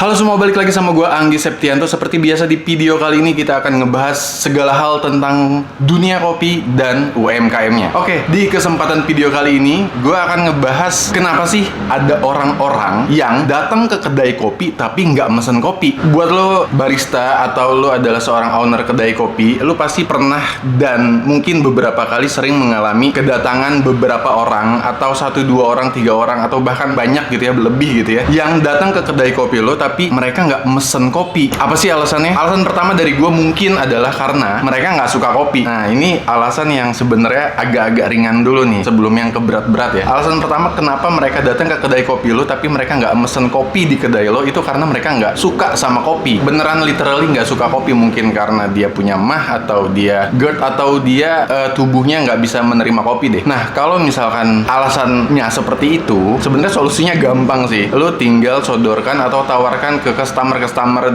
Halo semua, balik lagi sama gue Anggi Septianto. Seperti biasa di video kali ini kita akan ngebahas segala hal tentang dunia kopi dan UMKM-nya. Oke, di kesempatan video kali ini gue akan ngebahas kenapa sih ada orang-orang yang datang ke kedai kopi tapi nggak mesen kopi. Buat lo barista atau lo adalah seorang owner kedai kopi, lo pasti pernah dan mungkin beberapa kali sering mengalami kedatangan beberapa orang atau 1, 2 orang, 3 orang atau bahkan banyak gitu ya, lebih gitu ya, yang datang ke kedai kopi lo tapi mereka nggak mesen kopi. Apa sih alasannya? Alasan pertama dari gue mungkin adalah karena mereka nggak suka kopi. Nah, ini alasan yang sebenarnya agak-agak ringan dulu nih sebelum yang keberat-berat ya. Alasan pertama kenapa mereka datang ke kedai kopi lo tapi mereka nggak mesen kopi di kedai lo, itu karena mereka nggak suka sama kopi. Beneran literally nggak suka kopi. Mungkin karena dia punya mah, atau dia GERD, atau dia tubuhnya nggak bisa menerima kopi deh. Nah, kalau misalkan alasannya seperti itu, sebenarnya solusinya gampang sih. Lo tinggal sodorkan atau tawarkan ke customer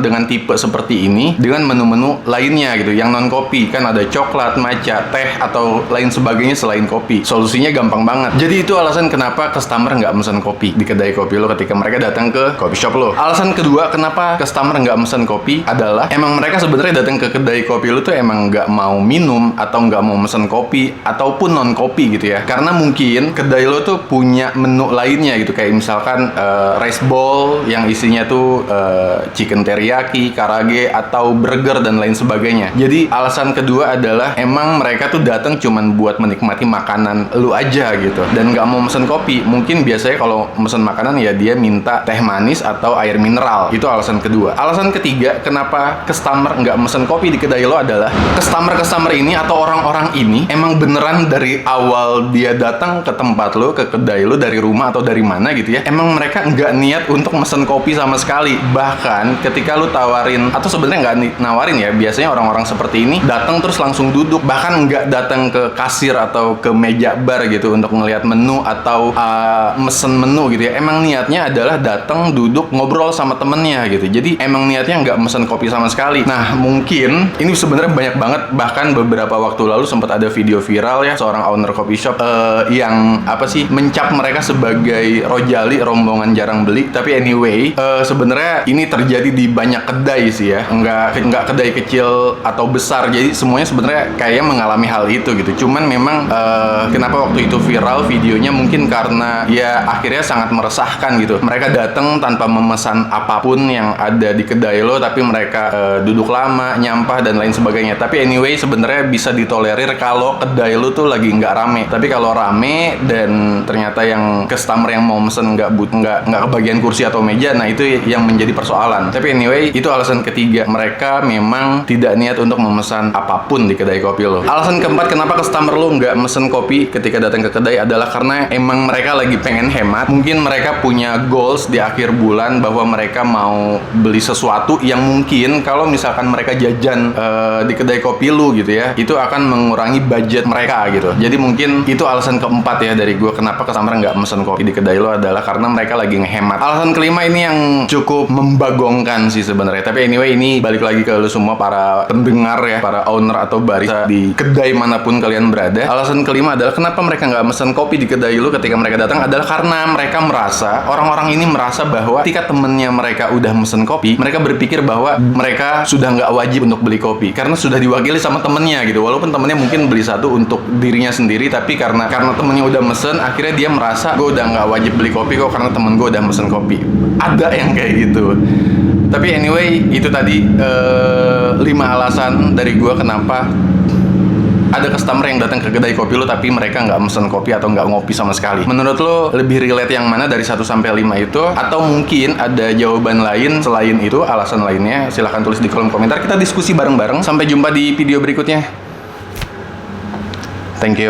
dengan tipe seperti ini dengan menu-menu lainnya gitu, yang non kopi. Kan ada coklat, matcha, teh, atau lain sebagainya selain kopi. Solusinya gampang banget. Jadi itu alasan kenapa customer nggak mesen kopi di kedai kopi lo ketika mereka datang ke coffee shop lo. Alasan kedua kenapa customer nggak mesen kopi adalah emang mereka sebenarnya datang ke kedai kopi lo tuh emang nggak mau minum atau nggak mau mesen kopi ataupun non kopi gitu ya, karena mungkin kedai lo tuh punya menu lainnya gitu, kayak misalkan rice bowl yang isinya tuh chicken teriyaki, karage, atau burger dan lain sebagainya. Jadi alasan kedua adalah emang mereka tuh datang cuman buat menikmati makanan lu aja gitu dan nggak mau mesen kopi. Mungkin biasanya kalau mesen makanan ya dia minta teh manis atau air mineral. Itu alasan kedua. Alasan ketiga kenapa customer nggak mesen kopi di kedai lo adalah customer ini atau orang-orang ini emang beneran dari awal dia datang ke tempat lo, ke kedai lo, dari rumah atau dari mana gitu ya, emang mereka nggak niat untuk mesen kopi sama sekali. Bahkan ketika lu tawarin, atau sebenarnya nggak nawarin ya, biasanya orang-orang seperti ini datang terus langsung duduk, bahkan nggak datang ke kasir atau ke meja bar gitu untuk ngelihat menu atau mesen menu gitu ya. Emang niatnya adalah datang duduk ngobrol sama temennya gitu. Jadi emang niatnya nggak mesen kopi sama sekali. Nah, mungkin ini sebenarnya banyak banget. Bahkan beberapa waktu lalu sempat ada video viral ya, seorang owner coffee shop yang mencap mereka sebagai rojali, rombongan jarang beli. Tapi anyway, sebenarnya ini terjadi di banyak kedai sih ya, nggak kedai kecil atau besar. Jadi semuanya sebenarnya kayaknya mengalami hal itu gitu. Cuman memang kenapa waktu itu viral videonya, mungkin karena ya akhirnya sangat meresahkan gitu. Mereka datang tanpa memesan apapun yang ada di kedai lo, tapi mereka duduk lama, nyampah dan lain sebagainya. Tapi anyway, sebenarnya bisa ditolerir kalau kedai lo tuh lagi nggak rame. Tapi kalau rame dan ternyata yang customer yang mau mesen nggak kebagian kursi atau meja, nah itu yang menjadi persoalan. Tapi anyway, itu alasan ketiga. Mereka memang tidak niat untuk memesan apapun di kedai kopi lo. Alasan keempat kenapa customer lo nggak mesen kopi ketika datang ke kedai adalah karena emang mereka lagi pengen hemat. Mungkin mereka punya goals di akhir bulan bahwa mereka mau beli sesuatu yang mungkin kalau misalkan mereka jajan di kedai kopi lo gitu ya, itu akan mengurangi budget mereka gitu. Jadi mungkin itu alasan keempat ya dari gue kenapa customer nggak mesen kopi di kedai lo, adalah karena mereka lagi ngehemat. Alasan kelima ini yang cukup membagongkan sih sebenarnya. Tapi anyway, ini balik lagi ke lu semua para pendengar ya, para owner atau barista di kedai manapun kalian berada. Alasan kelima adalah kenapa mereka nggak mesen kopi di kedai lu ketika mereka datang adalah karena mereka merasa, orang-orang ini merasa bahwa ketika temennya mereka udah mesen kopi, mereka berpikir bahwa mereka sudah nggak wajib untuk beli kopi karena sudah diwakili sama temennya gitu. Walaupun temennya mungkin beli satu untuk dirinya sendiri, tapi karena temennya udah mesen, akhirnya dia merasa gue udah nggak wajib beli kopi kok karena temen gue udah mesen kopi. Ada yang kayak gitu. Tapi anyway, itu tadi 5 alasan dari gue kenapa ada customer yang datang ke kedai kopi lo tapi mereka nggak mesen kopi atau nggak ngopi sama sekali. Menurut lo lebih relate yang mana dari 1 sampai 5 itu? Atau mungkin ada jawaban lain selain itu, alasan lainnya? Silahkan tulis di kolom komentar, kita diskusi bareng-bareng. Sampai jumpa di video berikutnya. Thank you.